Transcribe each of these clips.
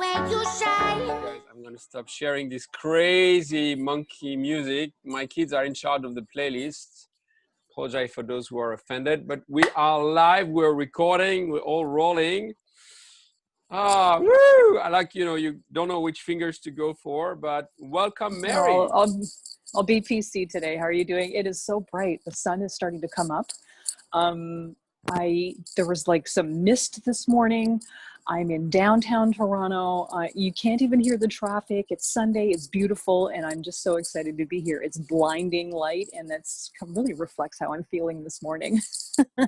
where you shine. Guys, I'm gonna stop sharing this crazy monkey music. My kids are in charge of the playlist. Apologize for those who are offended, but we are live, we're recording, we're all rolling. Woo! I like, you don't know which fingers to go for, but welcome, Mary. I'll be PC today. How are you doing? It is so bright. The sun is starting to come up. There was like some mist this morning. I'm in downtown Toronto. You can't even hear the traffic. It's Sunday. It's beautiful. And I'm just so excited to be here. It's blinding light. And that's really reflects how I'm feeling this morning.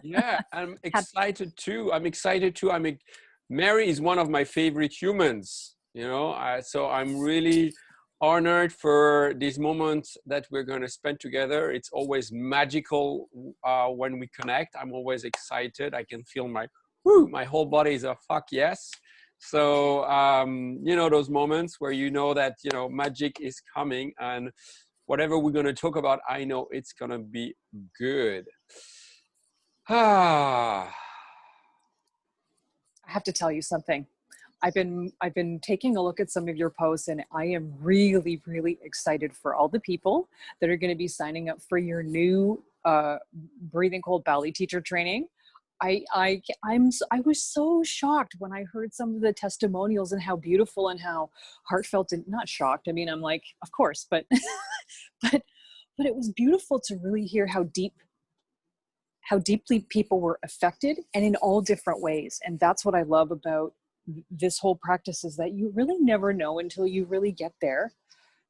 Yeah, I'm excited too. Mary is one of my favorite humans, so I'm really honored for these moments that we're going to spend together. It's always magical when we connect. I'm always excited. I can feel my whole body is a fuck yes. So, those moments where that, magic is coming, and whatever we're going to talk about, I know it's going to be good. I have to tell you something. I've been taking a look at some of your posts, and I am really, really excited for all the people that are going to be signing up for your new breathing cold belly teacher training. I was so shocked when I heard some of the testimonials and how beautiful and how heartfelt, and not shocked. I mean, I'm like, of course, but but it was beautiful to really hear how deeply people were affected, and in all different ways. And that's what I love about this whole practice, is that you really never know until you really get there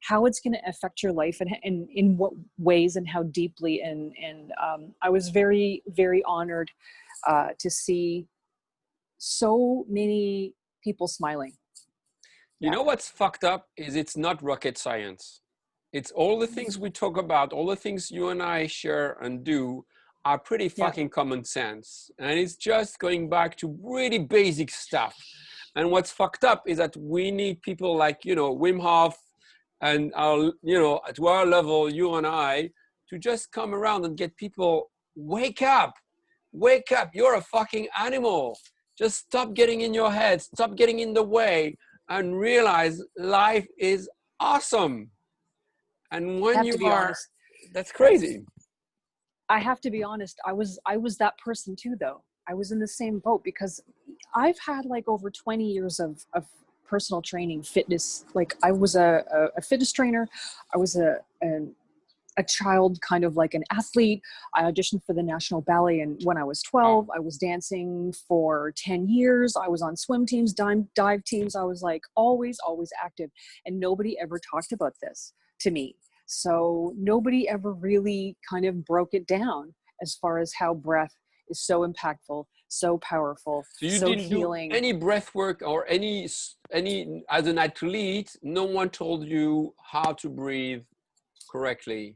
how it's going to affect your life, and in what ways and how deeply. And I was very, very honored to see so many people smiling. You know what's fucked up is it's not rocket science. It's all the things we talk about, all the things you and I share and do are pretty fucking common sense. And it's just going back to really basic stuff. And what's fucked up is that we need people like, Wim Hof and to our level, you and I, to just come around and get people, wake up, you're a fucking animal. Just stop getting in your head, stop getting in the way, and realize life is awesome. And when you are, honest, that's crazy. I have to be honest. I was that person too, though. I was in the same boat, because I've had like over 20 years of personal training, fitness. Like I was a fitness trainer. I was a child, kind of like an athlete. I auditioned for the National Ballet, and when I was 12, I was dancing for 10 years. I was on swim teams, dive teams. I was like always active, and nobody ever talked about this to me. So nobody ever really kind of broke it down as far as how breath is so impactful, so powerful, so you so didn't healing. Do any breath work or any as an athlete? No one told you how to breathe correctly?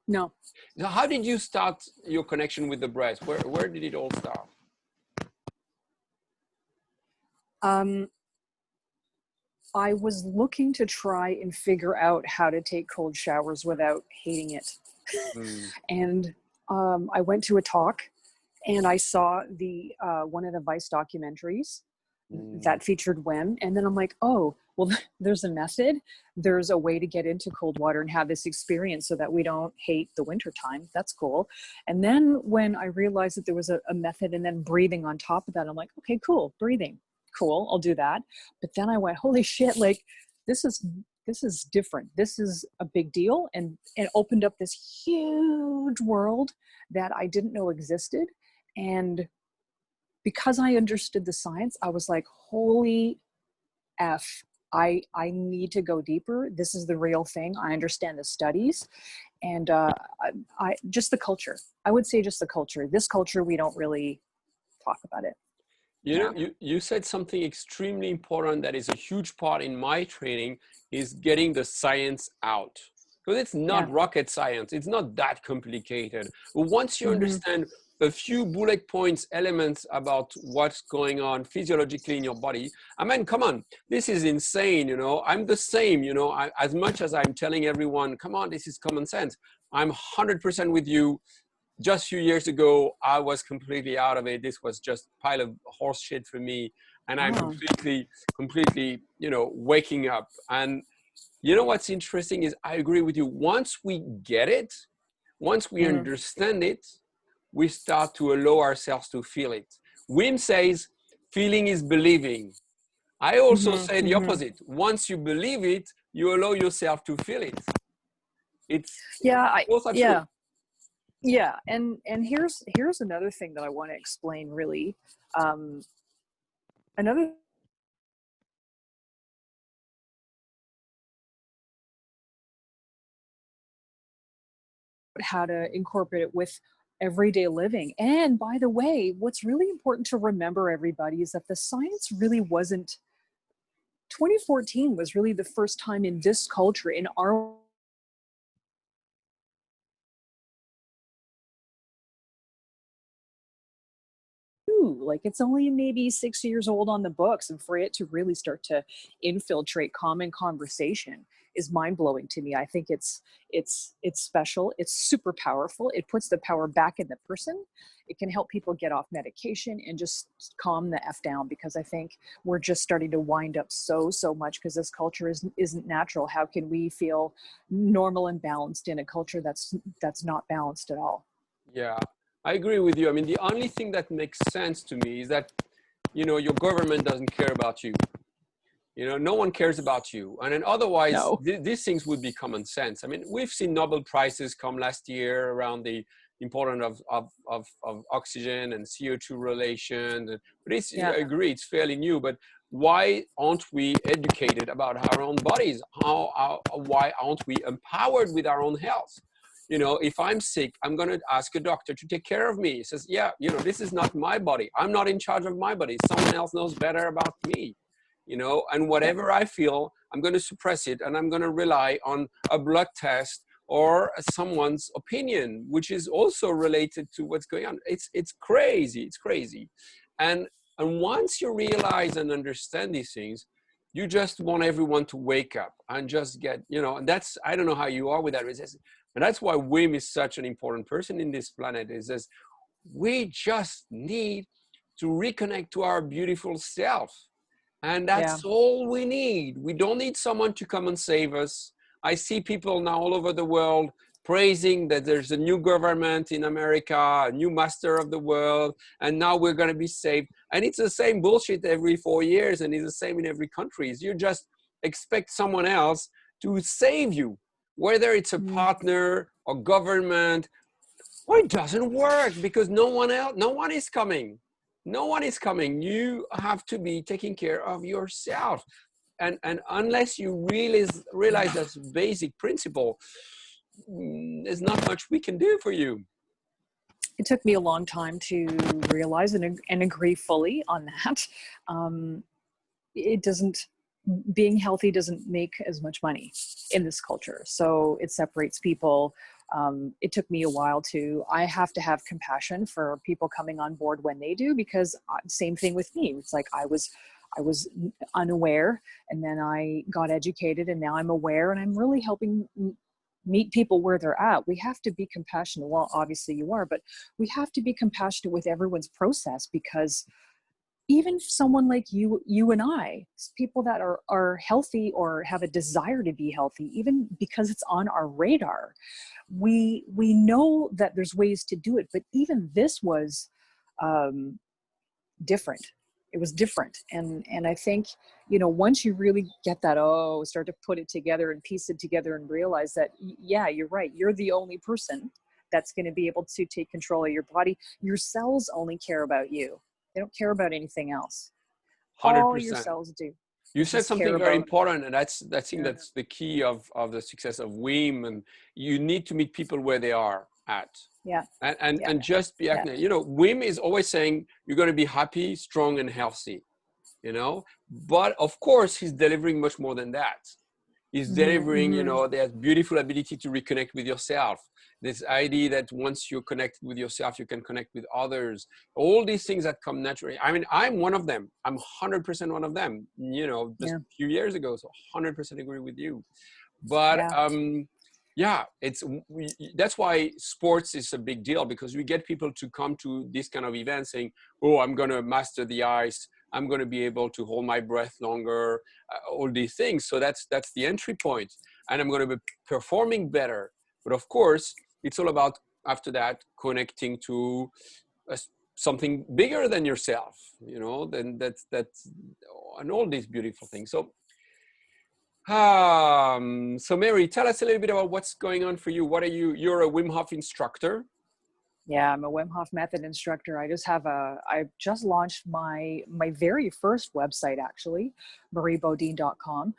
No. So how did you start your connection with the breath? Where did it all start? I was looking to try and figure out how to take cold showers without hating it. And I went to a talk, and I saw the one of the Vice documentaries that featured Wim. And then I'm like, oh, well, there's a method. There's a way to get into cold water and have this experience so that we don't hate the winter time. That's cool. And then when I realized that there was a method, and then breathing on top of that, I'm like, okay, cool, breathing. Cool, I'll do that. But then I went, holy shit, like this is different. This is a big deal. And it opened up this huge world that I didn't know existed. And because I understood the science, I was like, holy F, I need to go deeper. This is the real thing. I understand the studies. And I just the culture. I would say just the culture. This culture, we don't really talk about it. You said something extremely important that is a huge part in my training, is getting the science out. Because it's not rocket science. It's not that complicated. But once you understand a few bullet points, elements about what's going on physiologically in your body, I mean, come on, this is insane, I'm the same, as much as I'm telling everyone, come on, this is common sense. I'm 100% with you. Just a few years ago, I was completely out of it. This was just a pile of horse shit for me. and I'm Oh. completely, you know, waking up. And you know what's interesting is I agree with you. Once we get it, once we Mm. understand it, we start to allow ourselves to feel it. Wim says, feeling is believing. I also Hmm. say the Hmm. opposite. Once you believe it, you allow yourself to feel it. It's Yeah. both are true. Yeah. Yeah. And here's another thing that I want to explain. Really, another how to incorporate it with everyday living. And by the way, what's really important to remember, everybody, is that the science really wasn't. 2014 was really the first time in this culture, in our like, it's only maybe 6 years old on the books, and for it to really start to infiltrate common conversation is mind-blowing to me. I think it's special, it's super powerful, it puts the power back in the person. It can help people get off medication and just calm the f down, because I think we're just starting to wind up so much, because this culture isn't natural. How can we feel normal and balanced in a culture that's not balanced at all? Yeah, I agree with you. I mean, the only thing that makes sense to me is that, you know, your government doesn't care about you. You know, no one cares about you. And then otherwise, No. these things would be common sense. I mean, we've seen Nobel Prizes come last year around the importance of oxygen and CO2 relations. But it's, Yeah. I agree, it's fairly new. But why aren't we educated about our own bodies? Why aren't we empowered with our own health? You know, if I'm sick, I'm going to ask a doctor to take care of me. He says, yeah, you know, this is not my body. I'm not in charge of my body. Someone else knows better about me. You know, and Yeah. whatever I feel, I'm going to suppress it, and I'm going to rely on a blood test or someone's opinion, which is also related to what's going on. It's crazy. It's crazy. And once you realize and understand these things, you just want everyone to wake up and just get, you know, and that's, I don't know how you are with that. And that's why Wim is such an important person in this planet, is this, we just need to reconnect to our beautiful self. And Yeah. that's all we need. We don't need someone to come and save us. I see people now all over the world praising that there's a new government in America, a new master of the world, and now we're going to be saved. And it's the same bullshit every 4 years, and it's the same in every country. You just expect someone else to save you, whether it's a Mm. partner or government. Well, it doesn't work because no one is coming. No one is coming. You have to be taking care of yourself. And unless you realize that basic principle, there's not much we can do for you. It took me a long time to realize and agree fully on that. It doesn't, being healthy doesn't make as much money in this culture, so it separates people. It took me a while I have to have compassion for people coming on board when they do, because same thing with me. It's like I was unaware, and then I got educated, and now I'm aware, and I'm really helping meet people where they're at. We have to be compassionate. Well, obviously you are, but we have to be compassionate with everyone's process, because even someone like you and I, people that are healthy or have a desire to be healthy, even because it's on our radar, we know that there's ways to do it. But even this was um, different. It was different, and I think, once you really get that, start to put it together and piece it together and realize that, yeah, you're right. You're the only person that's going to be able to take control of your body. Your cells only care about you. They don't care about anything else. All your 100%. cells do. You They said just care something very about. important, and that's, I think Yeah. that's the key of the success of Wim. And you need to meet people where they are at. Yeah. Yeah. And just be Yeah. acting. You know, Wim is always saying you're going to be happy, strong, and healthy. You know, but of course he's delivering much more than that. He's Mm-hmm, delivering, you mm-hmm. know, that beautiful ability to reconnect with yourself. This idea that once you're connected with yourself, you can connect with others. All these things that come naturally. I mean, I'm one of them. I'm 100% one of them, you know, just Yeah. a few years ago. So 100% agree with you. But Yeah. yeah, that's why sports is a big deal, because we get people to come to this kind of event saying, oh, I'm going to master the ice. I'm going to be able to hold my breath longer, all these things. So that's the entry point, and I'm going to be performing better. But of course, it's all about, after that, connecting to something bigger than yourself, you know, then that's and all these beautiful things. So so Mary, tell us a little bit about what's going on for you. What are you? You're a Wim Hof instructor. Yeah, I'm a Wim Hof Method instructor. I just launched my very first website, actually, mariebodine.com.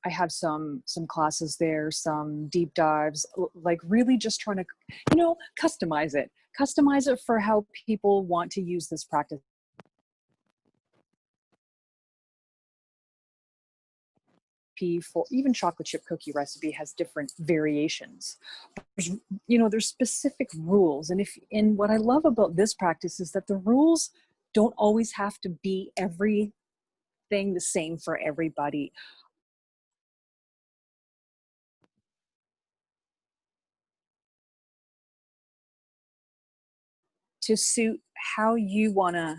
I have some classes there, some deep dives, like really just trying to, customize it for how people want to use this practice. For even chocolate chip cookie recipe has different variations. There's specific rules, and what I love about this practice is that the rules don't always have to be everything the same for everybody. To suit how you want to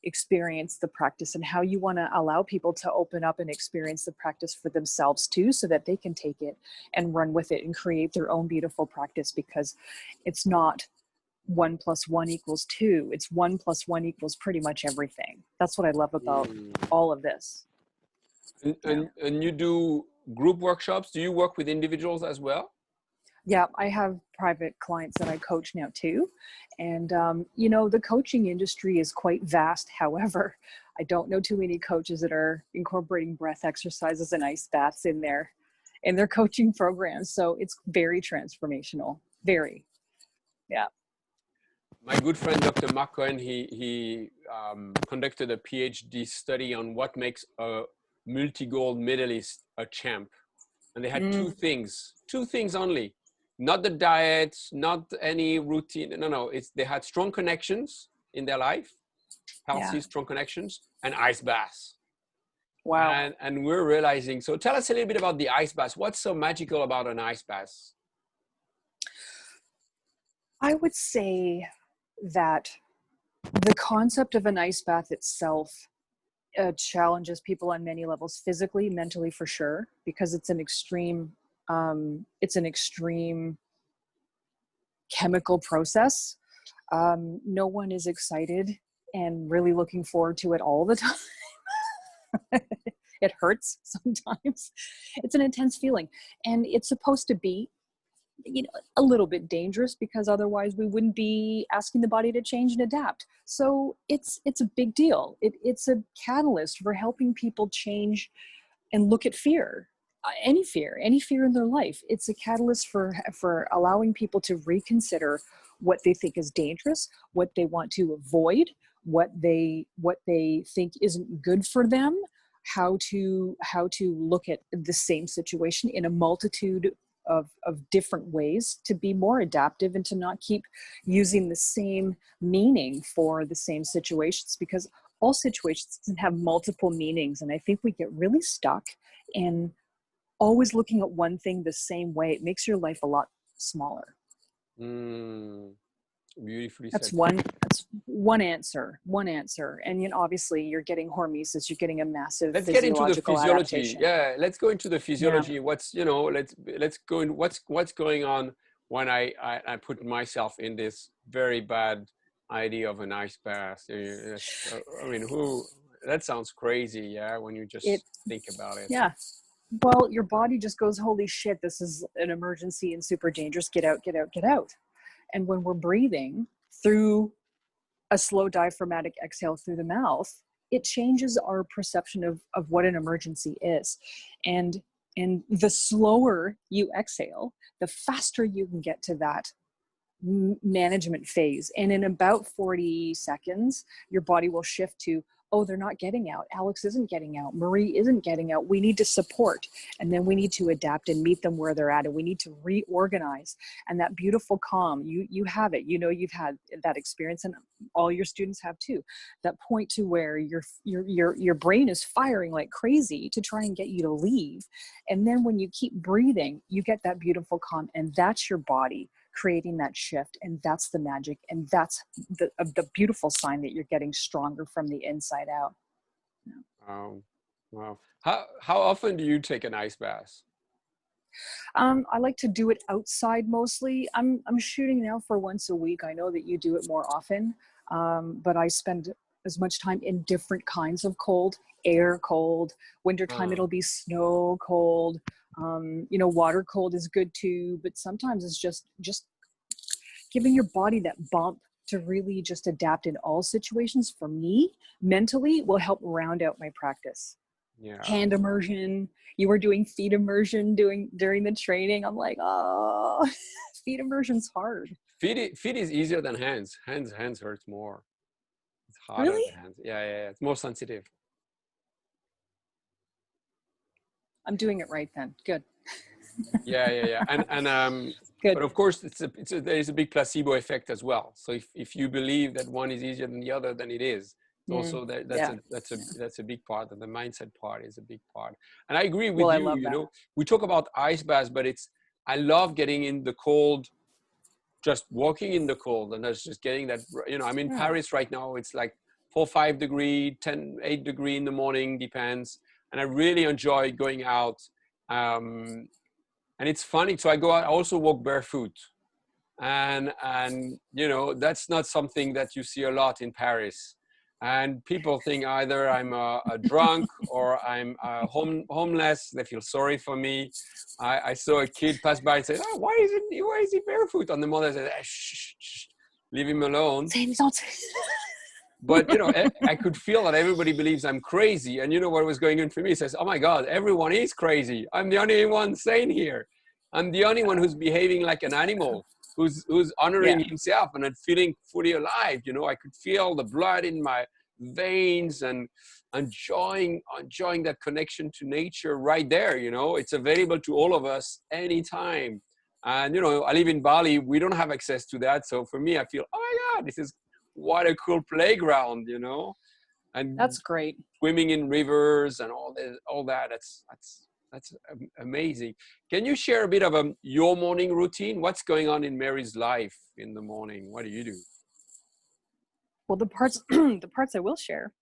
experience the practice and how you want to allow people to open up and experience the practice for themselves too, so that they can take it and run with it and create their own beautiful practice, because it's not 1 + 1 = 2. It's 1 + 1 = pretty much everything. That's what I love about all of this. And you do group workshops. Do you work with individuals as well? Yeah, I have private clients that I coach now too. And, the coaching industry is quite vast. However, I don't know too many coaches that are incorporating breath exercises and ice baths in their coaching programs. So it's very transformational. Very. Yeah. My good friend, Dr. Mark Cohen, he conducted a PhD study on what makes a multi-gold medalist a champ. And they had two things only. Not the diet, not any routine. No. They had strong connections in their life, healthy, strong connections, and ice baths. Wow. And we're realizing, so tell us a little bit about the ice bath. What's so magical about an ice bath? I would say that the concept of an ice bath itself challenges people on many levels, physically, mentally, for sure, because it's an extreme chemical process. No one is excited and really looking forward to it all the time. It hurts sometimes. It's an intense feeling, and it's supposed to be a little bit dangerous, because otherwise we wouldn't be asking the body to change and adapt. So it's a big deal. It's a catalyst for helping people change and look at fear, any fear in their life. It's a catalyst for allowing people to reconsider what they think is dangerous, what they want to avoid, what they think isn't good for them, how to look at the same situation in a multitude of different ways, to be more adaptive and to not keep using the same meaning for the same situations, because all situations can have multiple meanings. And I think we get really stuck in always looking at one thing the same way. It makes your life a lot smaller. Beautifully That's said. one answer. And obviously you're getting hormesis, you're getting a massive Let's get into the physiology. adaptation. Yeah, let's go into the physiology. What's let's go in. What's going on when I put myself in this very bad idea of an ice bath. I mean, that sounds crazy. Yeah, when you just think about it. Yeah. Well, your body just goes, holy shit, this is an emergency and super dangerous. Get out, get out, get out. And when we're breathing through a slow diaphragmatic exhale through the mouth, it changes our perception of what an emergency is. And the slower you exhale, the faster you can get to that management phase. And in about 40 seconds, your body will shift to, oh, they're not getting out. Alex isn't getting out. Marie isn't getting out. We need to support. And then we need to adapt and meet them where they're at. And we need to reorganize. And that beautiful calm, you have it. You've had that experience, and all your students have too. That point to where your brain is firing like crazy to try and get you to leave. And then when you keep breathing, you get that beautiful calm. And that's your body creating that shift. And that's the magic. And that's the beautiful sign that you're getting stronger from the inside out. Wow. Wow. How often do you take an ice bath? I like to do it outside mostly. I'm shooting now for once a week. I know that you do it more often, but I spend as much time in different kinds of cold, air cold. Wintertime, it'll be snow cold. Water cold is good too, but sometimes it's just giving your body that bump to really just adapt in all situations. For me, mentally, will help round out my practice. Yeah. Hand immersion. You were doing feet immersion during the training. I'm like, oh, feet immersion's hard. Feet is easier than hands. Hands hurts more. It's harder Really? than hands. Yeah. It's more sensitive. I'm doing it right then. Good. Yeah. And Good. but of course, there is a big placebo effect as well. So if you believe that one is easier than the other, then it is. Also, that's a big part, and the mindset part is a big part. And I agree with I you. love You that. know, we talk about ice baths, but I love getting in the cold, just walking in the cold, and that's just getting that. You know, I'm in Paris right now. It's like 4-5 degree, 8 degree in the morning, depends. And I really enjoy going out. And it's funny. So I go out. I also walk barefoot. And that's not something that you see a lot in Paris. And people think either I'm a drunk or I'm homeless. They feel sorry for me. I saw a kid pass by and said, "Oh, why is he barefoot?" And the mother said, shh, leave him alone. But I could feel that everybody believes I'm crazy. And you know what was going on for me? He says, "Oh my God, everyone is crazy. I'm the only one sane here. I'm the only one who's behaving like an animal, who's honoring himself and feeling fully alive." I could feel the blood in my veins and enjoying that connection to nature right there. It's available to all of us anytime. And I live in Bali. We don't have access to that. So for me, I feel, oh my God, this is what a cool playground, and that's great. Swimming in rivers and all that. That's amazing. Can you share a bit of your morning routine? What's going on in Mary's life in the morning? What do you do? Well, the parts I will share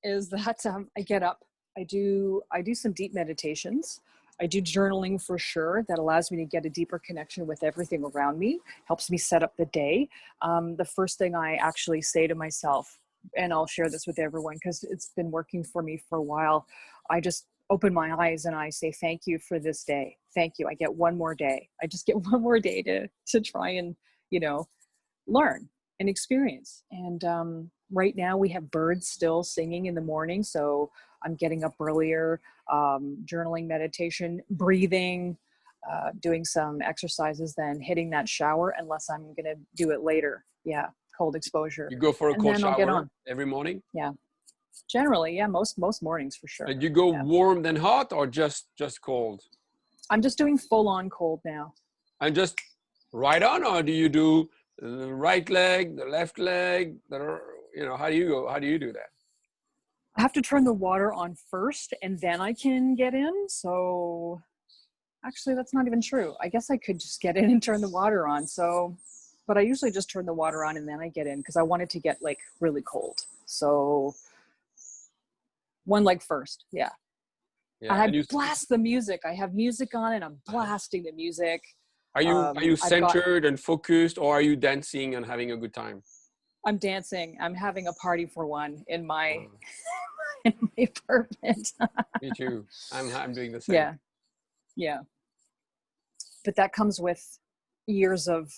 is that I get up, I do some deep meditations. I do journaling for sure. That allows me to get a deeper connection with everything around me, helps me set up the day. The first thing I actually say to myself, and I'll share this with everyone because it's been working for me for a while, I just open my eyes and I say, thank you for this day. Thank you. I get one more day. I just get one more day to try and, learn and experience. And right now we have birds still singing in the morning. So I'm getting up earlier, journaling, meditation, breathing, doing some exercises, then hitting that shower unless I'm going to do it later. Yeah. Cold exposure. You go for a cold shower every morning? Yeah. Generally, yeah, most mornings for sure. And you go warm then hot or just cold? I'm just doing full on cold now. And just right on, or do you do the right leg, the left leg? How do you do that? I have to turn the water on first and then I can get in. So actually that's not even true. I guess I could just get in and turn the water on. But I usually just turn the water on and then I get in because I want it to get like really cold. So one leg first. Yeah. I blast the music. I have music on and I'm blasting the music. Are you centered and focused, or are you dancing and having a good time? I'm dancing. I'm having a party for one in my in my apartment. Me too. I'm doing the same. Yeah. But that comes with years of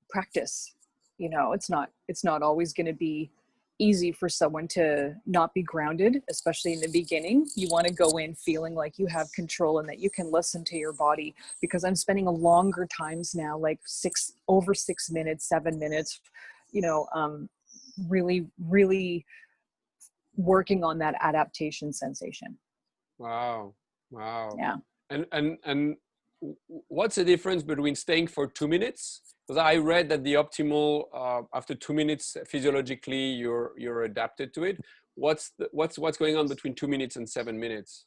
practice. It's not always going to be easy for someone to not be grounded, especially in the beginning. You want to go in feeling like you have control and that you can listen to your body, because I'm spending a longer times now, like 6 minutes, 7 minutes, really, really working on that adaptation sensation. Wow. Yeah. And what's the difference between staying for 2 minutes? Because I read that the optimal after 2 minutes physiologically you're adapted to it. What's going on between 2 minutes and 7 minutes?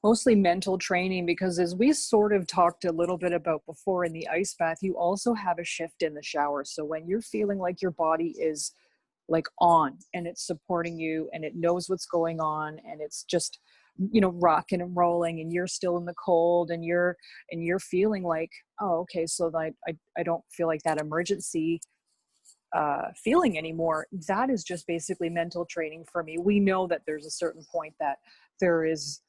Mostly mental training, because as we sort of talked a little bit about before in the ice bath, you also have a shift in the shower. So when you're feeling like your body is like on and it's supporting you and it knows what's going on and it's just, you know, rocking and rolling, and you're still in the cold, and you're feeling like, oh, okay, so I don't feel like that emergency feeling anymore. That is just basically mental training for me. We know that there's a certain point that there is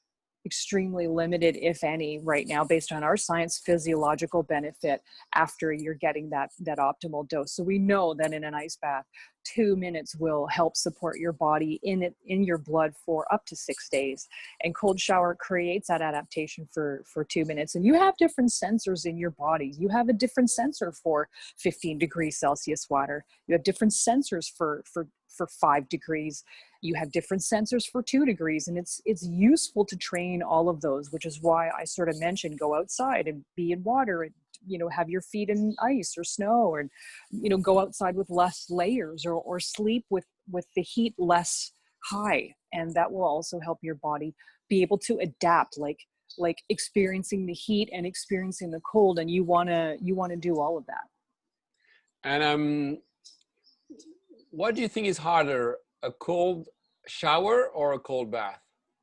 extremely limited, if any, right now, based on our science, physiological benefit after you're getting that optimal dose. So we know that in an ice bath, 2 minutes will help support your body in your blood for up to 6 days. And cold shower creates that adaptation for 2 minutes. And you have different sensors in your body. You have a different sensor for 15 degrees Celsius water. You have different sensors for 5 degrees. You have different sensors for 2 degrees, and it's useful to train all of those, which is why I sort of mentioned go outside and be in water, and, you know, have your feet in ice or snow, or, you know, go outside with less layers, or sleep with the heat less high, and that will also help your body be able to adapt, like experiencing the heat and experiencing the cold, and you want to do all of that. And what do you think is harder, a cold shower or a cold bath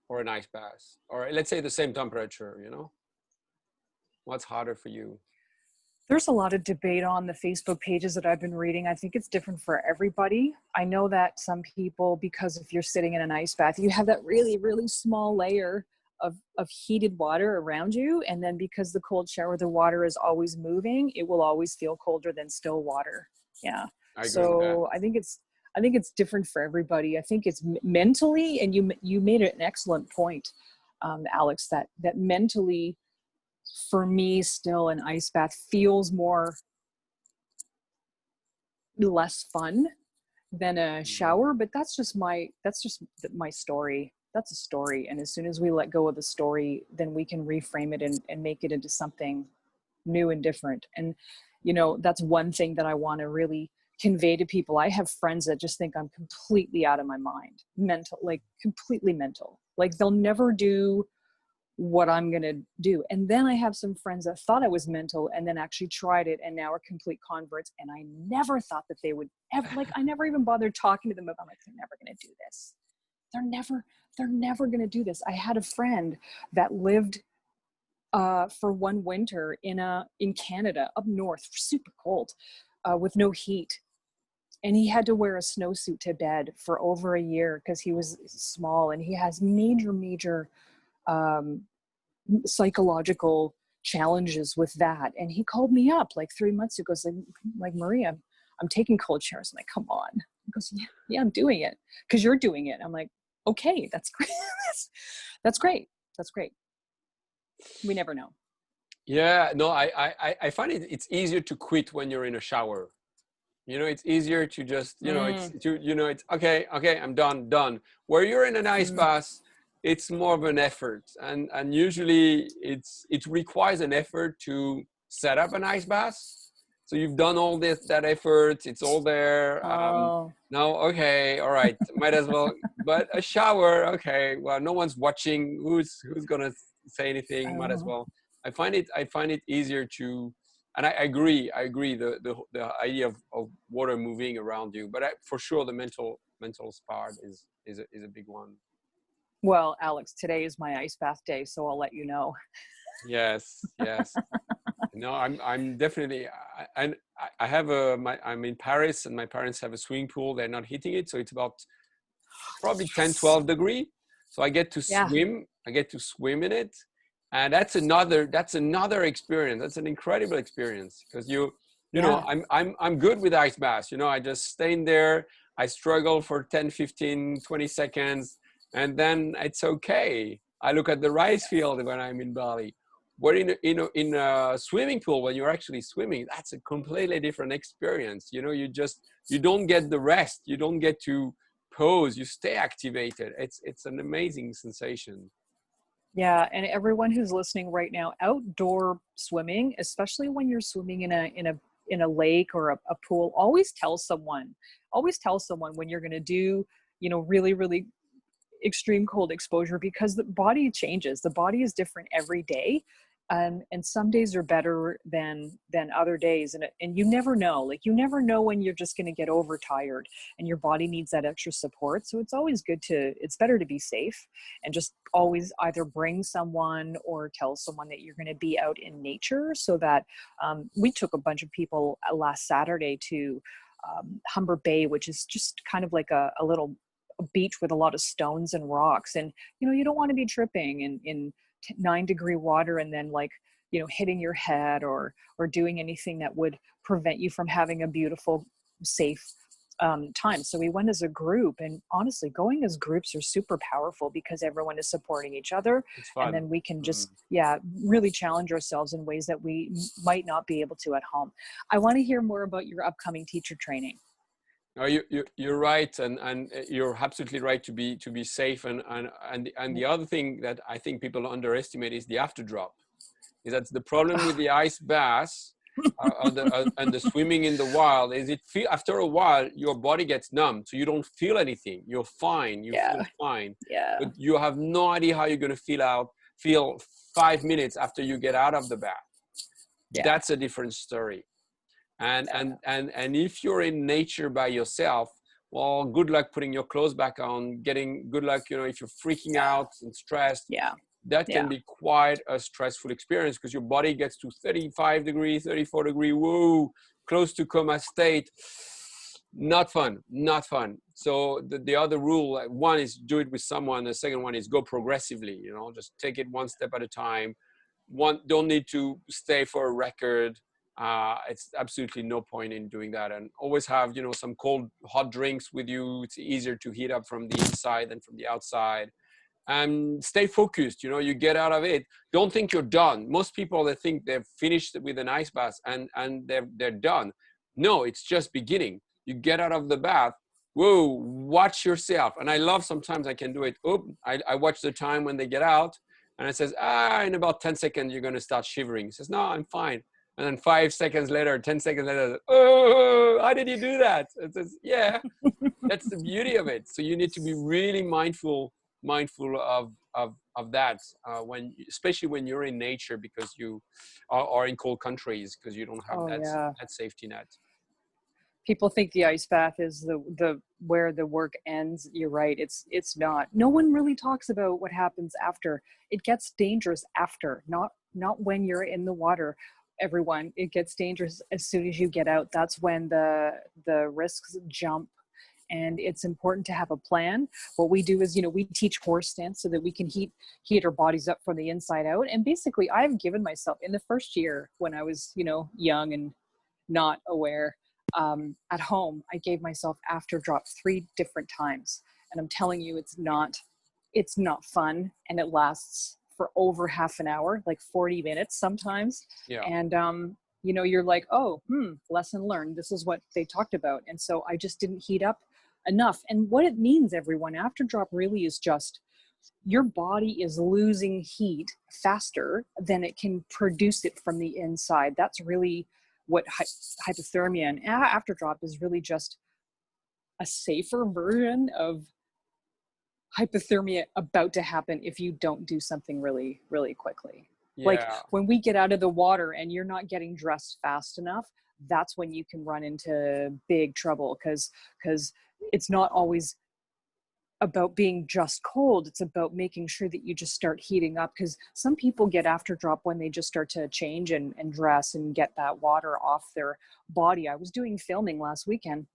or an ice bath, or let's say the same temperature, you know? What's harder for you? There's a lot of debate on the Facebook pages that I've been reading. I think it's different for everybody. I know that some people, because if you're sitting in an ice bath, you have that really, really small layer of heated water around you. And then because the cold shower, the water is always moving, it will always feel colder than still water. Yeah. I agree with that. So I think it's different for everybody. I think it's mentally, and you made an excellent point, Alex, that mentally, for me, still an ice bath feels less fun than a shower, but that's just my story. That's a story. And as soon as we let go of the story, then we can reframe it and make it into something new and different. And, you know, that's one thing that I want to really convey to people. I have friends that just think I'm completely out of my mind, completely mental. Like they'll never do what I'm going to do. And then I have some friends that thought I was mental and then actually tried it and now are complete converts. And I never thought that they would ever, I never even bothered talking to them about, like, they're never going to do this. They're never going to do this. I had a friend that lived for one winter in Canada, up north, super cold, with no heat. And he had to wear a snowsuit to bed for over a year because he was small, and he has major psychological challenges with that. And he called me up like 3 months ago, like Marie, I'm taking cold showers. I'm like, come on. He goes, yeah, I'm doing it because you're doing it. I'm like, okay, that's great. That's great. That's great. We never know. Yeah, no, I find it's easier to quit when you're in a shower. You know, it's easier to just, you know, it's okay, I'm done. Where you're in an ice bath, it's more of an effort, and usually it requires an effort to set up an ice bath. So you've done all that effort, it's all there. Now, okay, all right, might as well. But a shower, okay, well, no one's watching. Who's gonna say anything? Might as well. I find it easier to. And I agree. The idea of water moving around you, but for sure the mental part is a big one. Well, Alex, today is my ice bath day, so I'll let you know. Yes. No, I'm definitely. I have I'm in Paris, and my parents have a swimming pool. They're not heating it, so it's about probably 10, 12 degree. So I get to swim. I get to swim in it. And that's another experience. That's an incredible experience because you know, I'm good with ice baths. You know, I just stay in there. I struggle for 10, 15, 20 seconds, and then it's okay. I look at the rice field when I'm in Bali. But in a swimming pool, when you're actually swimming, that's a completely different experience. You know, you don't get the rest. You don't get to pose. You stay activated. It's an amazing sensation. Yeah, and everyone who's listening right now, outdoor swimming, especially when you're swimming in a lake or a pool, always tell someone when you're going to do, you know, really, really extreme cold exposure because the body changes. The body is different every day. And some days are better than other days. And you never know, like you never know when you're just going to get overtired and your body needs that extra support. So it's always it's better to be safe and just always either bring someone or tell someone that you're going to be out in nature. So that we took a bunch of people last Saturday to Humber Bay, which is just kind of like a little beach with a lot of stones and rocks. And, you don't want to be tripping in 9-degree water and then hitting your head or doing anything that would prevent you from having a beautiful, safe time. So we went as a group, and honestly, going as groups are super powerful because everyone is supporting each other. It's fun. And then we can just, really challenge ourselves in ways that we might not be able to at home. I want to hear more about your upcoming teacher training. No, you're right, and you're absolutely right to be safe. And the other thing that I think people underestimate is the after drop. Is that's the problem with the ice baths and the swimming in the wild. Is after a while your body gets numb, so you don't feel anything. You're fine. You feel fine. Yeah. But you have no idea how you're going to feel 5 minutes after you get out of the bath. Yeah. That's a different story. And if you're in nature by yourself, well, good luck putting your clothes back on. Good luck, if you're freaking out and stressed. That can be quite a stressful experience because your body gets to 35 degrees, 34 degrees, whoa, close to coma state. Not fun. So the other rule, one is do it with someone. The second one is go progressively. Just take it one step at a time. Don't need to stay for a record. It's absolutely no point in doing that, and always have some cold hot drinks with you. It's easier to heat up from the inside than from the outside, and stay focused. You get out of it. Don't think you're done. Most people, they think they've finished with an ice bath and they're done. No, it's just beginning. You get out of the bath, whoa, watch yourself. And I love, sometimes I can do it. I watch the time when they get out, and it says, in about 10 seconds you're going to start shivering. It says, no, I'm fine. And then 5 seconds later, 10 seconds later, oh, how did you do that? It says, yeah, that's the beauty of it. So you need to be really mindful of that, especially when you're in nature, because you are in cold countries, because you don't have that safety net. People think the ice bath is the where the work ends. You're right. It's not. No one really talks about what happens after. It gets dangerous after, not when you're in the water. Everyone, it gets dangerous as soon as you get out. That's when the risks jump, and it's important to have a plan. What we do is, we teach horse stance so that we can heat our bodies up from the inside out. And basically, I've given myself, in the first year when I was, young and not aware, at home, I gave myself after drop 3 different times. And I'm telling you, it's not fun, and it lasts for over half an hour, like 40 minutes sometimes. Yeah. And, you're like, lesson learned. This is what they talked about. And so I just didn't heat up enough. And what it means, everyone, after drop really is just your body is losing heat faster than it can produce it from the inside. That's really what hypothermia and after drop is, really just a safer version of hypothermia about to happen if you don't do something really, really quickly. Yeah. Like when we get out of the water and you're not getting dressed fast enough, that's when you can run into big trouble, because it's not always about being just cold. It's about making sure that you just start heating up, because some people get after drop when they just start to change and dress and get that water off their body. I was doing filming last weekend,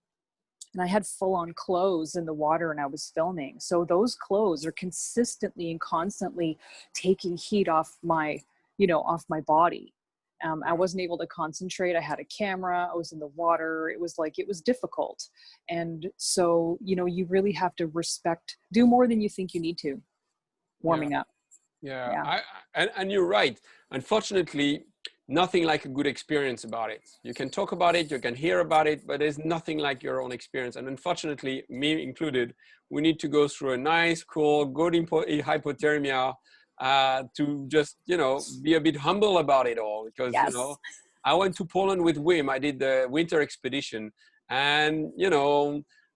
and I had full-on clothes in the water, and I was filming. So those clothes are consistently and constantly taking heat off my body. I wasn't able to concentrate. I had a camera. I was in the water. It was difficult. And so, you really have to do more than you think you need to warming up. Yeah. And you're right. Unfortunately, nothing like a good experience about it. You can talk about it, you can hear about it, but there's nothing like your own experience. And unfortunately, me included, we need to go through a nice, cool, good hypothermia to just, be a bit humble about it all. Because, I went to Poland with Wim. I did the winter expedition, and,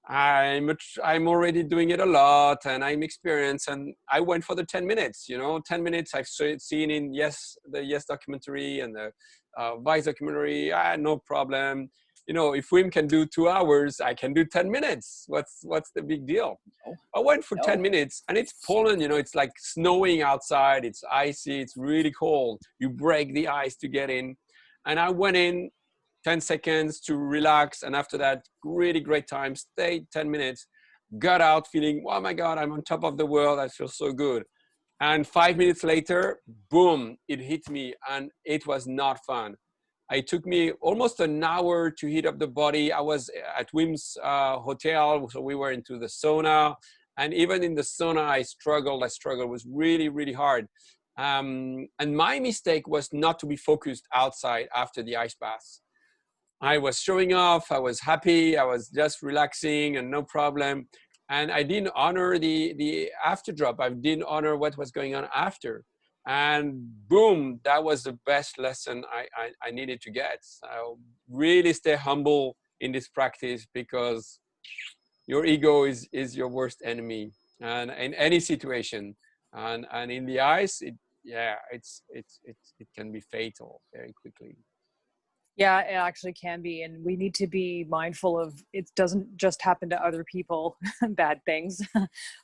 I'm already doing it a lot and I'm experienced, and I went for the 10 minutes, 10 minutes. I've seen in the Yes documentary and the Vice documentary, no problem. If Wim can do 2 hours, I can do 10 minutes. What's the big deal? No, I went for 10 no. minutes, and it's Poland, it's like snowing outside. It's icy. It's really cold. You break the ice to get in. And I went in 10 seconds to relax. And after that, really great time, stayed 10 minutes, got out feeling, oh my God, I'm on top of the world. I feel so good. And 5 minutes later, boom, it hit me, and it was not fun. It took me almost an hour to heat up the body. I was at Wim's hotel, so we were into the sauna. And even in the sauna, I struggled. It was really, really hard. And my mistake was not to be focused outside after the ice bath. I was showing off. I was happy. I was just relaxing and no problem. And I didn't honor the after drop. I didn't honor what was going on after. And boom, that was the best lesson I needed to get. So really stay humble in this practice, because your ego is your worst enemy, and in any situation. And in the ice, it can be fatal very quickly. Yeah, it actually can be. And we need to be mindful of it doesn't just happen to other people, bad things.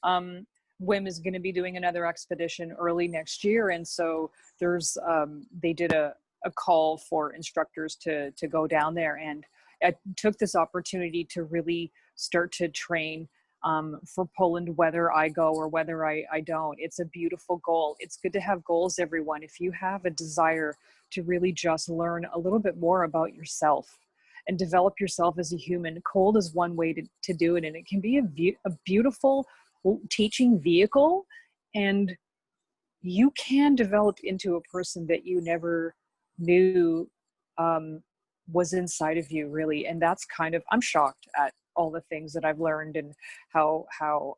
um, Wim is going to be doing another expedition early next year. And so they did a call for instructors to go down there. And I took this opportunity to really start to train for Poland, whether I go or whether I don't. It's a beautiful goal. It's good to have goals, everyone. If you have a desire to really just learn a little bit more about yourself and develop yourself as a human, cold is one way to do it. And it can be a beautiful teaching vehicle. And you can develop into a person that you never knew was inside of you, really. And that's I'm shocked at all the things that I've learned and how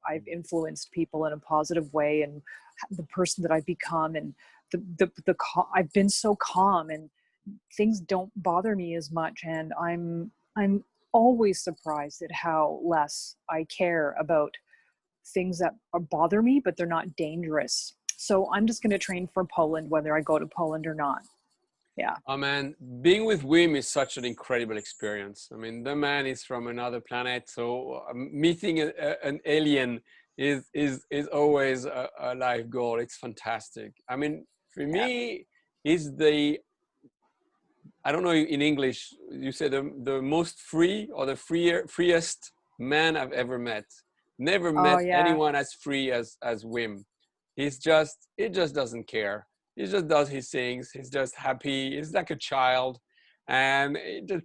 I've influenced people in a positive way, and the person that I've become, and I've been so calm, and things don't bother me as much. And I'm always surprised at how less I care about things that bother me, but they're not dangerous. So I'm just going to train for Poland, whether I go to Poland or not. Yeah. Oh man, being with Wim is such an incredible experience. I mean, the man is from another planet, so meeting an alien is always a life goal. It's fantastic. I mean, for Yeah. me, he's the, I don't know in English, you say the most free or the freest man I've ever met. Never Oh met yeah. anyone as free as Wim. He just doesn't care. He just does his things. He's just happy. He's like a child. And it just,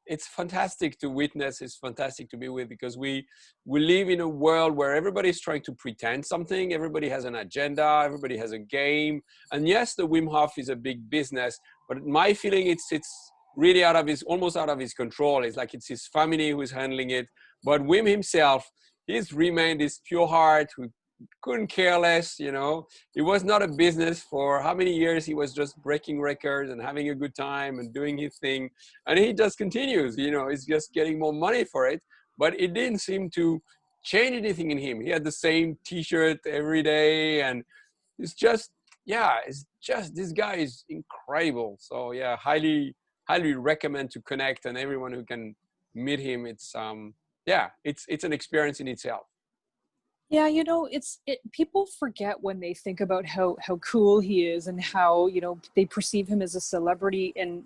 it's fantastic to witness. It's fantastic to be with, because we live in a world where everybody's trying to pretend something. Everybody has an agenda. Everybody has a game. And yes, the Wim Hof is a big business, but my feeling it's really almost out of his control. It's like it's his family who's handling it. But Wim himself, he's remained his pure heart, who couldn't care less. It was not a business. For how many years he was just breaking records and having a good time and doing his thing. And he just continues, he's just getting more money for it. But it didn't seem to change anything in him. He had the same t-shirt every day, and it's just, this guy is incredible. So yeah, highly recommend to connect, and everyone who can meet him. It's an experience in itself. Yeah, people forget when they think about how cool he is and how, they perceive him as a celebrity. And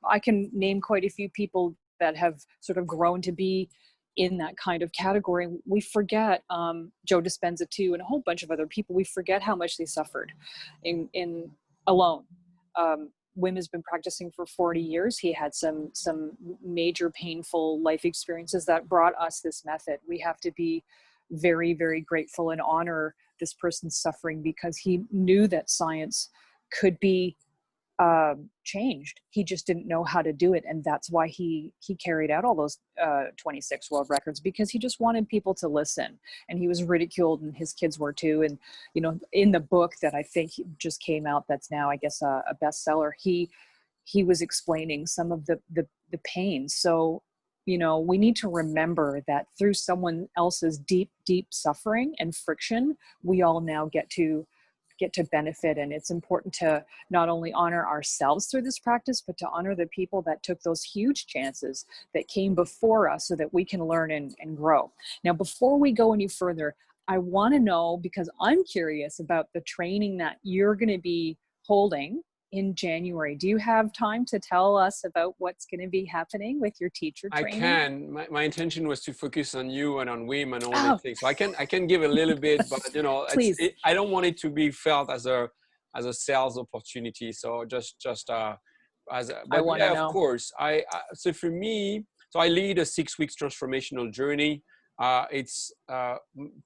I can name quite a few people that have sort of grown to be in that kind of category. We forget Joe Dispenza too, and a whole bunch of other people. We forget how much they suffered in alone. Wim has been practicing for 40 years. He had some major painful life experiences that brought us this method. We have to be very, very grateful and honor this person's suffering, because he knew that science could be changed. He just didn't know how to do it. And that's why he carried out all those 26 world records, because he just wanted people to listen. And he was ridiculed, and his kids were too. And, in the book that I think just came out, that's now, I guess, a bestseller, he was explaining some of the pain. So you know, we need to remember that through someone else's deep, deep suffering and friction, we all now get to benefit. And it's important to not only honor ourselves through this practice, but to honor the people that took those huge chances that came before us so that we can learn and grow. Now, before we go any further, I want to know, because I'm curious about the training that you're going to be holding in January. Do you have time to tell us about what's going to be happening with your teacher I training? can. My intention was to focus on you and on Wim and all these things. So I can give a little bit, but you know, Please. I don't want it to be felt as a sales opportunity. So just as a, but yeah, of course. So for me, so I lead a 6 weeks transformational journey. It's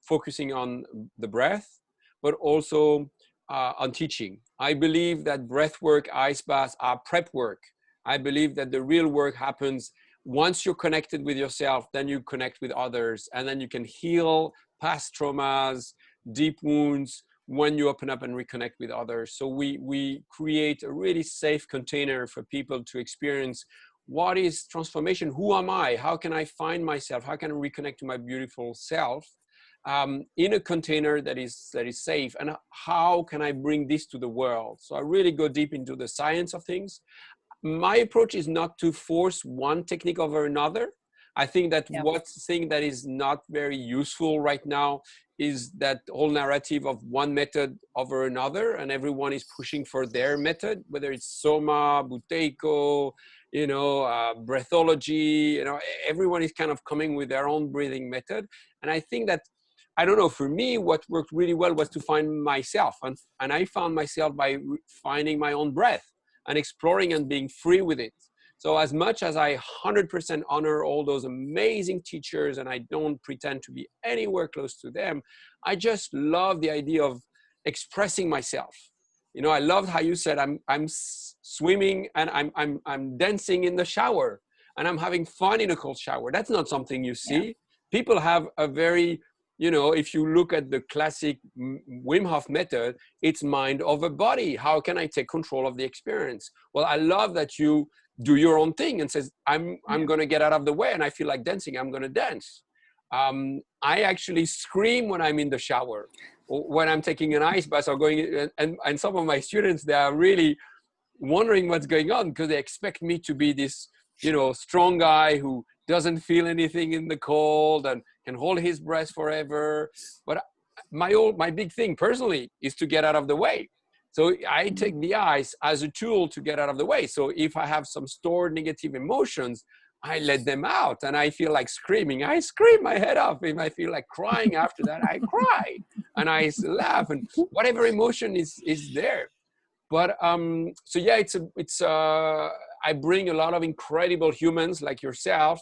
focusing on the breath, but also on teaching. I believe that breath work, ice baths are prep work. I believe that the real work happens once you're connected with yourself, then you connect with others, and then you can heal past traumas, deep wounds when you open up and reconnect with others. So we create a really safe container for people to experience what is transformation? Who am I? How can I find myself? How can I reconnect to my beautiful self in a container that is safe? And how can I bring this to the world? So I really go deep into the science of things. My approach is not to force one technique over another. I think that one thing that is not very useful right now is that whole narrative of one method over another, and everyone is pushing for their method, whether it's Soma, Buteiko, you know, breathology, you know, everyone is kind of coming with their own breathing method. And I think that, I don't know, for me, what worked really well was to find myself. And I found myself by finding my own breath and exploring and being free with it. So as much as I 100% honor all those amazing teachers, and I don't pretend to be anywhere close to them, I just love the idea of expressing myself. You know, I loved how you said I'm swimming and I'm dancing in the shower and I'm having fun in a cold shower. That's not something you see. Yeah. People have a very, you know, if you look at the classic Wim Hof method, it's mind over body. How can I take control of the experience? Well, I love that you do your own thing and says, I'm going to get out of the way and I feel like dancing, I'm going to dance. I actually scream when I'm in the shower, when I'm taking an ice bath or going, and some of my students, they are really wondering what's going on because they expect me to be this, you know, strong guy who doesn't feel anything in the cold and can hold his breath forever. But my big thing personally is to get out of the way. So I take the ice as a tool to get out of the way. So if I have some stored negative emotions, I let them out and I feel like screaming. I scream my head off. If I feel like crying after that, I cry and I laugh and whatever emotion is there. But so yeah, I bring a lot of incredible humans like yourself,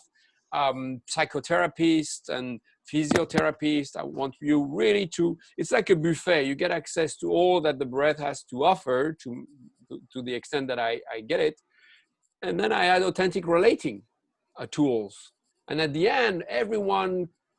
psychotherapists and physiotherapists. I want you really to, it's like a buffet. You get access to all that the breath has to offer to the extent that I get it. And then I add authentic relating tools. And at the end,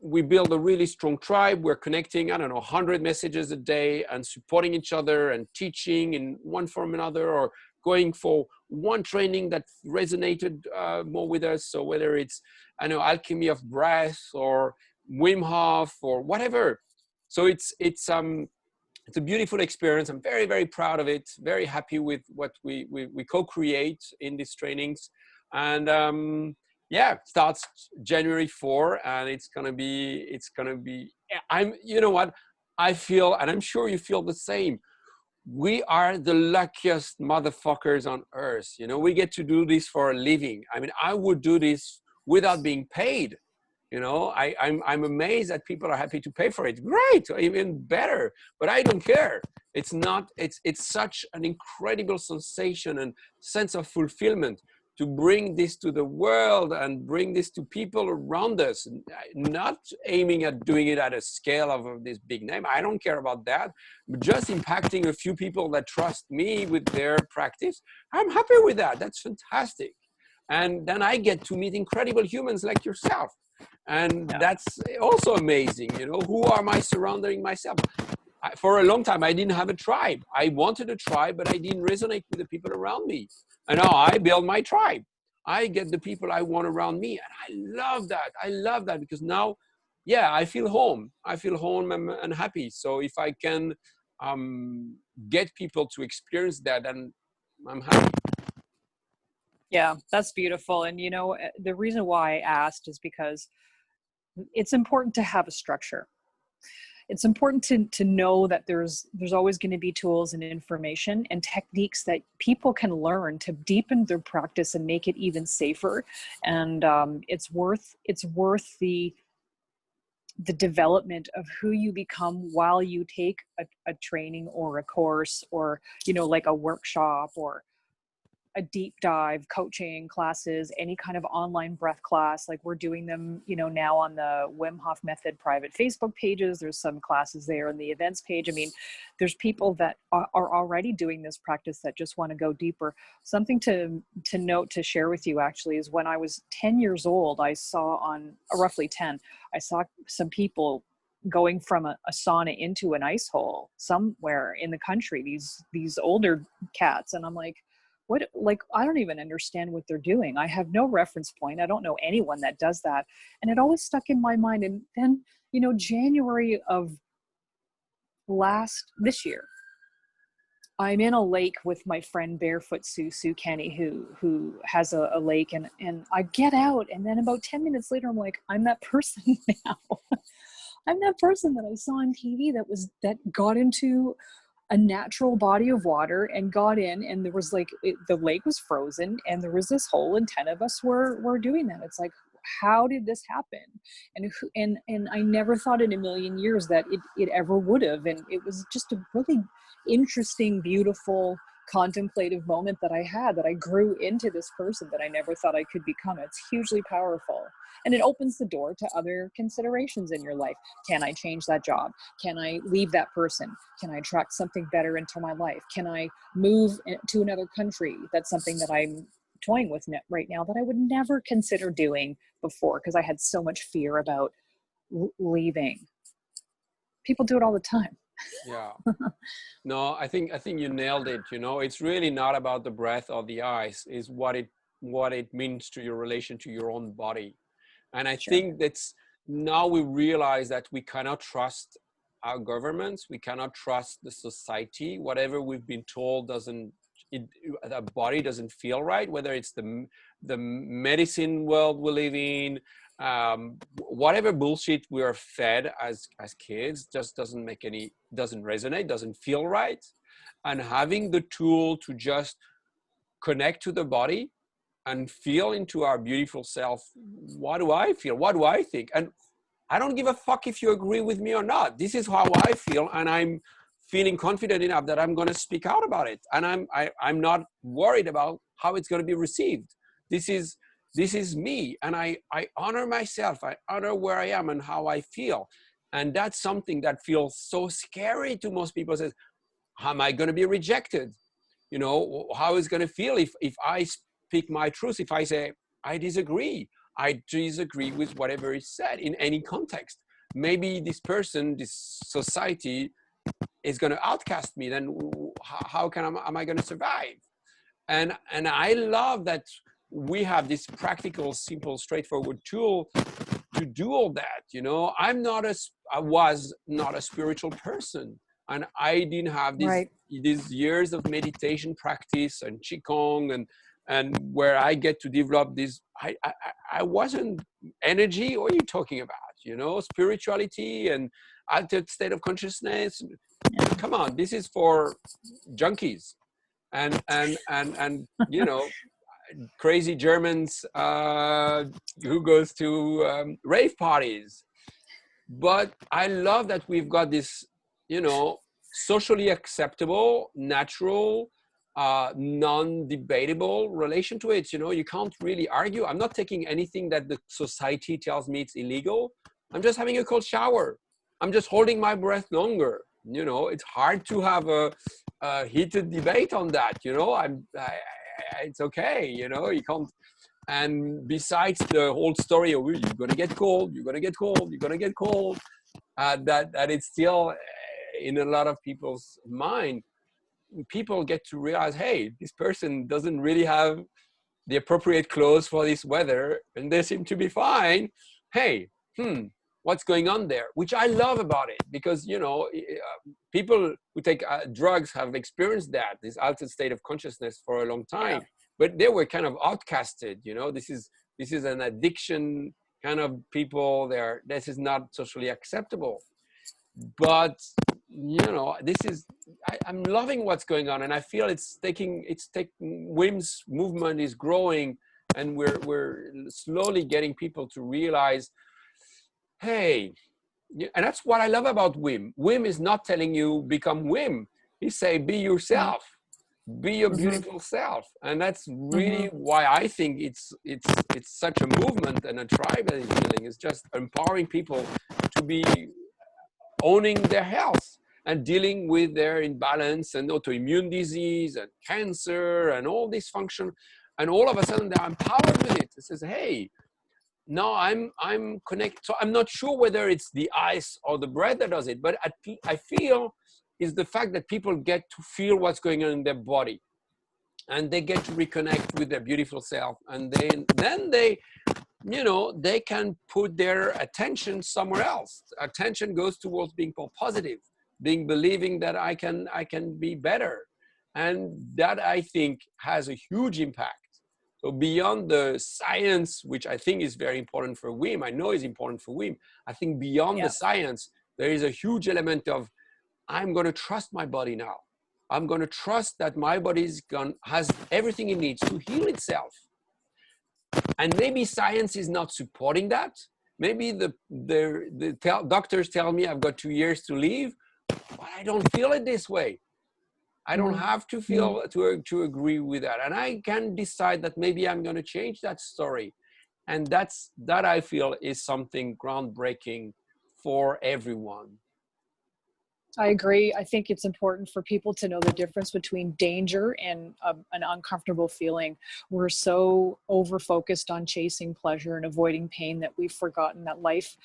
we build a really strong tribe. We're connecting, I don't know, 100 messages a day and supporting each other and teaching in one form or another, or going for one training that resonated more with us. So whether it's, I know, alchemy of breath or Wim Hof or whatever. So it's a beautiful experience. I'm very, very proud of it. Very happy with what we co-create in these trainings. And yeah, it starts January 4 and it's gonna be, you know what, I feel, and I'm sure you feel the same. We are the luckiest motherfuckers on earth. You know, we get to do this for a living. I mean, I would do this without being paid. You know, I'm amazed that people are happy to pay for it. Great, even better, but I don't care. It's such an incredible sensation and sense of fulfillment to bring this to the world and bring this to people around us, not aiming at doing it at a scale of this big name. I don't care about that, but just impacting a few people that trust me with their practice. I'm happy with that. That's fantastic. And then I get to meet incredible humans like yourself. And that's also amazing. You know, who am I surrounding myself? For a long time, I didn't have a tribe. I wanted a tribe, but I didn't resonate with the people around me. And now I build my tribe. I get the people I want around me. And I love that. I love that because now, yeah, I feel home. I feel home and happy. So if I can get people to experience that, then I'm happy. Yeah, that's beautiful. And you know, the reason why I asked is because it's important to have a structure. It's important to know that there's always going to be tools and information and techniques that people can learn to deepen their practice and make it even safer. And it's worth the development of who you become while you take a training or a course, or you know, like a workshop or a deep dive coaching classes, any kind of online breath class. Like we're doing them, you know, now on the Wim Hof Method private Facebook pages. There's some classes there on the events page. I mean, there's people that are already doing this practice that just want to go deeper. Something to note, to share with you actually, is when I was 10 years old, I saw on roughly 10, I saw some people going from a sauna into an ice hole somewhere in the country, these older cats. And I'm like, what, like, I don't even understand what they're doing. I have no reference point. I don't know anyone that does that. And it always stuck in my mind. And then, you know, January of this year, I'm in a lake with my friend Barefoot Sue Kenny, who has a lake, and I get out, and then about 10 minutes later, I'm like, I'm that person now. I'm that person that I saw on TV that got into a natural body of water and got in, and there was like, the lake was frozen and there was this hole and 10 of us were doing that. It's like, how did this happen? And I never thought in a million years that it ever would have. And it was just a really interesting, beautiful, contemplative moment that I had, that I grew into this person that I never thought I could become. It's hugely powerful. And it opens the door to other considerations in your life. Can I change that job? Can I leave that person? Can I attract something better into my life? Can I move to another country? That's something that I'm toying with right now that I would never consider doing before, because I had so much fear about leaving. People do it all the time. Yeah. No, I think you nailed it. You know, it's really not about the breath or the eyes, is what it means to your relation to your own body. And I Sure. think that's, now we realize that we cannot trust our governments, we cannot trust the society. Whatever we've been told the body doesn't feel right, whether it's the medicine world we live in, whatever bullshit we are fed as kids, just doesn't resonate, doesn't feel right. And having the tool to just connect to the body and feel into our beautiful self. What do I feel? What do I think? And I don't give a fuck if you agree with me or not. This is how I feel, and I'm feeling confident enough that I'm going to speak out about it. And I'm not worried about how it's going to be received. This is me, and I honor myself. I honor where I am and how I feel. And that's something that feels so scary to most people. Says, am I going to be rejected? You know, how is it going to feel if I speak my truth? If I say, I disagree with whatever is said in any context. Maybe this person, this society is going to outcast me. Then how am I going to survive? And I love that we have this practical, simple, straightforward tool to do all that. You know, I was not a spiritual person, and I didn't have these years of meditation practice and qigong and where I get to develop this. I wasn't energy. What are you talking about? You know, spirituality and altered state of consciousness. Come on, this is for junkies and you know, crazy Germans who goes to rave parties. But I love that we've got this, you know, socially acceptable, natural, non-debatable relation to it. You know, you can't really argue. I'm not taking anything that the society tells me it's illegal. I'm just having a cold shower. I'm just holding my breath longer. You know, it's hard to have a heated debate on that. You know, it's okay. You know, you can't. And besides the whole story of you're going to get cold, you're going to get cold, you're going to get cold, that it's still in a lot of people's mind. People get to realize, hey, this person doesn't really have the appropriate clothes for this weather, and they seem to be fine. Hey, what's going on there? Which I love about it, because, you know, people who take drugs have experienced that, this altered state of consciousness for a long time, but they were kind of outcasted. You know, this is an addiction kind of people. This is not socially acceptable. But, you know, I'm loving what's going on, and I feel it's taking Wim's movement is growing, and we're slowly getting people to realize, hey, and that's what I love about Wim. Wim is not telling you become Wim. He say be yourself, be your beautiful self, and that's really why I think it's such a movement and a tribe that is building. It's just empowering people to be owning their health and dealing with their imbalance and autoimmune disease and cancer and all dysfunction, and all of a sudden they're empowered with it. It says, hey, no, I'm connected. So I'm not sure whether it's the ice or the breath that does it, but I feel is the fact that people get to feel what's going on in their body, and they get to reconnect with their beautiful self, and then they, you know, they can put their attention somewhere else. Attention goes towards being more positive, believing that I can be better, and that I think has a huge impact. So beyond the science, which I think is very important for Wim, I know is important for Wim, I think beyond the science, there is a huge element of, I'm going to trust my body now. I'm going to trust that my body has everything it needs to heal itself. And maybe science is not supporting that. Maybe the doctors tell me I've got 2 years to live, but I don't feel it this way. I don't have to feel to agree with that. And I can decide that maybe I'm going to change that story. And that I feel is something groundbreaking for everyone. I agree. I think it's important for people to know the difference between danger and an uncomfortable feeling. We're so over-focused on chasing pleasure and avoiding pain that we've forgotten that life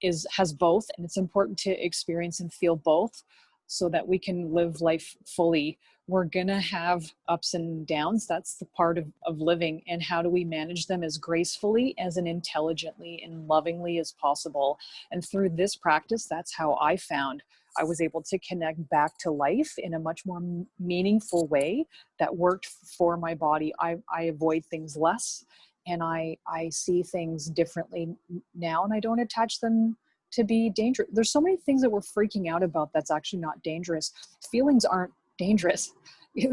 has both, and it's important to experience and feel both so that we can live life fully. We're gonna have ups and downs. That's the part of living. And how do we manage them as gracefully, as intelligently and lovingly as possible? And through this practice, that's how I found I was able to connect back to life in a much more meaningful way that worked for my body. I avoid things less, and I see things differently now, and I don't attach them to be dangerous. There's so many things that we're freaking out about that's actually not dangerous. Feelings aren't dangerous.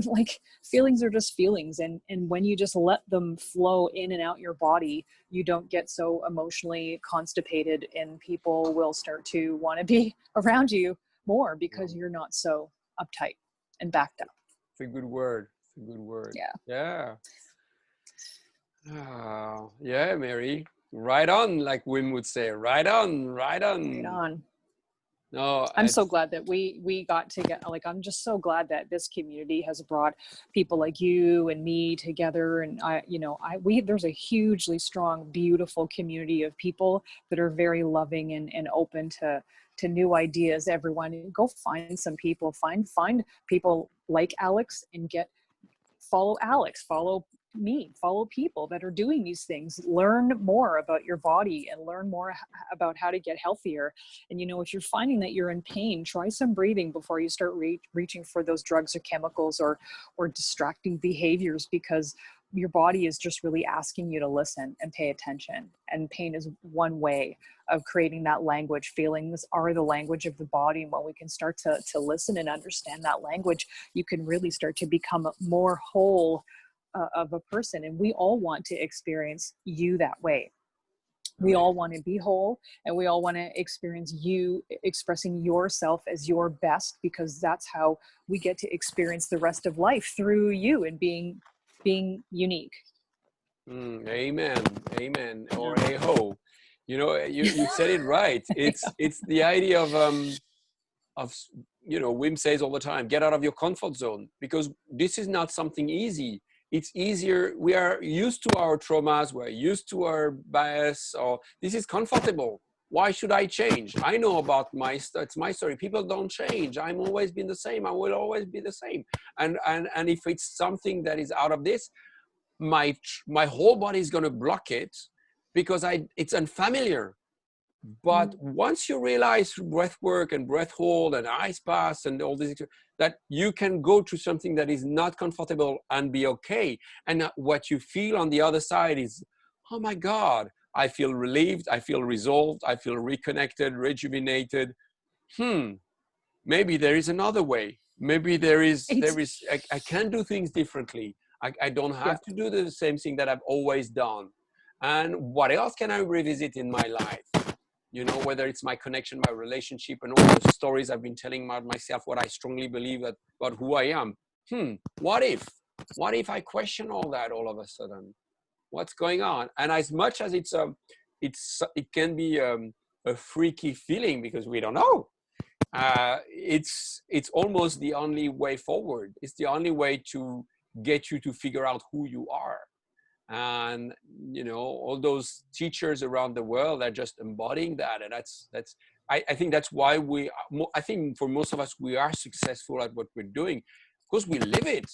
Like, feelings are just feelings, and when you just let them flow in and out your body, you don't get so emotionally constipated, and people will start to want to be around you more because you're not so uptight and backed up. It's a good word. It's a good word. Yeah. Yeah, Mary. Right on, like Wim would say. Right on. Right on. No, I'm so glad that we got to get, like, I'm just so glad that this community has brought people like you and me together. And there's a hugely strong, beautiful community of people that are very loving and open to new ideas. Everyone, go find some people, find people like Alex, and follow Alex, follow me, follow people that are doing these things. Learn more about your body and learn more about how to get healthier. And, if you're finding that you're in pain, try some breathing before you start reaching for those drugs or chemicals or distracting behaviors, because your body is just really asking you to listen and pay attention. And pain is one way of creating that language. Feelings are the language of the body. And when we can start to listen and understand that language, you can really start to become more whole of a person. And we all want to experience you that way. We all want to be whole, and we all want to experience you expressing yourself as your best, because that's how we get to experience the rest of life, through you and being unique. Amen. Or a-ho. You said it right. It's the idea of Wim says all the time, get out of your comfort zone, because this is not something easy. It's easier. We are used to our traumas. We're used to our bias. Or this is comfortable. Why should I change? I know about it's my story. People don't change. I'm always been the same. I will always be the same. And if it's something that is out of this, my whole body is going to block it because it's unfamiliar. But once you realize through breath work and breath hold and ice baths and all this, that you can go to something that is not comfortable and be okay. And what you feel on the other side is, oh my God, I feel relieved, I feel resolved, I feel reconnected, rejuvenated. Maybe there is another way. Maybe there is, I can do things differently. I don't have to do the same thing that I've always done. And what else can I revisit in my life? You know, whether it's my connection, my relationship, and all the stories I've been telling about myself, what I strongly believe about who I am. What if I question all that all of a sudden? What's going on? And as much as it can be a freaky feeling because we don't know. It's almost the only way forward. It's the only way to get you to figure out who you are. And you know, all those teachers around the world are just embodying that. And I think that's why I think for most of us, we are successful at what we're doing because we live it.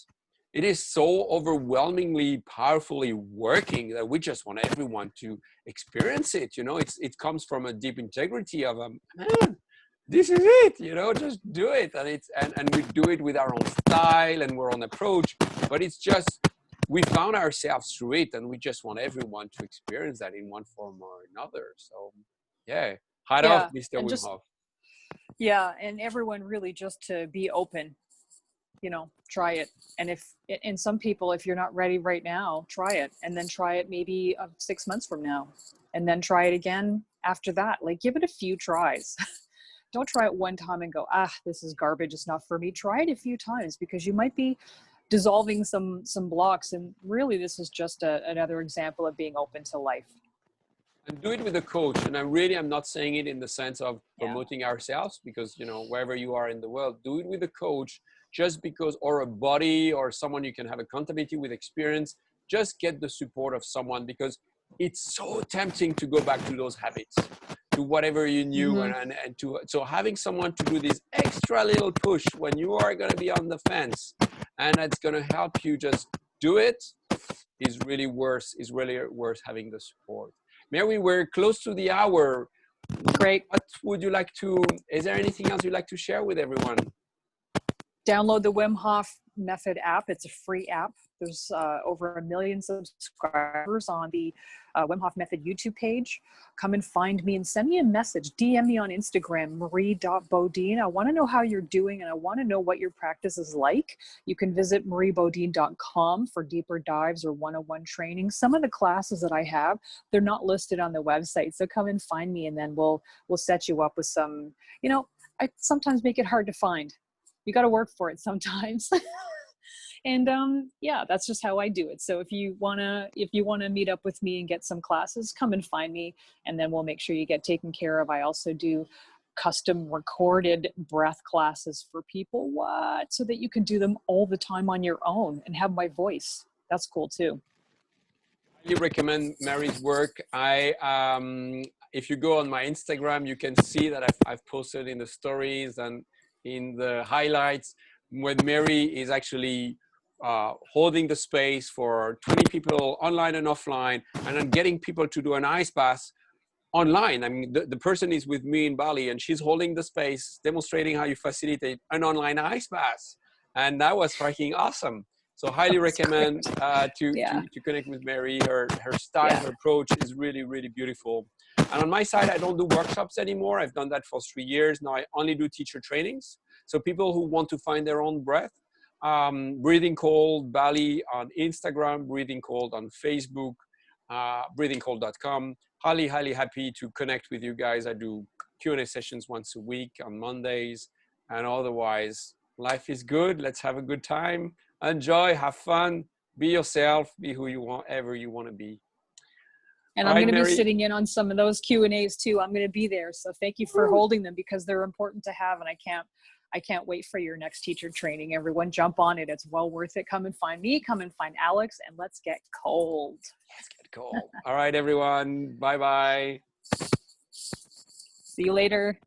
It is so overwhelmingly powerfully working that we just want everyone to experience it. You know, it comes from a deep integrity of man, this is it, you know, just do it. And we do it with our own style and our own approach, but it's just, we found ourselves through it, and we just want everyone to experience that in one form or another. So yeah, hat off, Mr. Wim Hof. Yeah, and everyone really just to be open, you know, try it. And some people, if you're not ready right now, try it, and then try it maybe 6 months from now, and then try it again after that. Like, give it a few tries. Don't try it one time and go, this is garbage, it's not for me. Try it a few times, because you might be dissolving some blocks. And really, this is just another example of being open to life. And do it with a coach. And I'm not saying it in the sense of promoting ourselves, because, you know, wherever you are in the world, do it with a coach, just because, or a buddy, or someone you can have accountability with, experience. Just get the support of someone, because it's so tempting to go back to those habits, to whatever you knew. So having someone to do this extra little push when you are going to be on the fence, and it's going to help you just do it, is really worth having the support. Mary, we're close to the hour. Great. What would you like to, is there anything else you'd like to share with everyone? Download the Wim Hof Method app. It's a free app. There's over 1 million subscribers on the Wim Hof Method YouTube page. Come and find me and send me a message. DM me on Instagram, marie.bodine. I want to know how you're doing, and I want to know what your practice is like. You can visit mariebodine.com for deeper dives or one-on-one training. Some of the classes that I have, they're not listed on the website. So come and find me, and then we'll set you up with some, you know, I sometimes make it hard to find. You got to work for it sometimes. And yeah, that's just how I do it. So if you wanna meet up with me and get some classes, come and find me, and then we'll make sure you get taken care of. I also do custom recorded breath classes for people, so that you can do them all the time on your own and have my voice. That's cool too. I recommend Mary's work. If you go on my Instagram, you can see that I've posted in the stories and in the highlights when Mary is actually holding the space for 20 people online and offline, and then getting people to do an ice bath online. I mean, the person is with me in Bali, and she's holding the space, demonstrating how you facilitate an online ice bath. And that was fucking awesome. So highly recommend to connect with Mary. Her style, her approach is really, really beautiful. And on my side, I don't do workshops anymore. I've done that for 3 years. Now I only do teacher trainings. So people who want to find their own breath, Breathing Cold Bali on Instagram, Breathing Cold on Facebook, breathingcold.com. Highly, highly happy to connect with you guys. I do Q&A sessions once a week on Mondays. And otherwise, life is good. Let's have a good time. Enjoy, have fun, be yourself, be who you want, ever you want to be. And I'm going to be sitting in on some of those Q&As too. I'm going to be there. So thank you for holding them, because they're important to have. And I can't wait for your next teacher training. Everyone jump on it. It's well worth it. Come and find me, come and find Alex, and let's get cold. Let's get cold. All right, everyone. Bye-bye. See you later.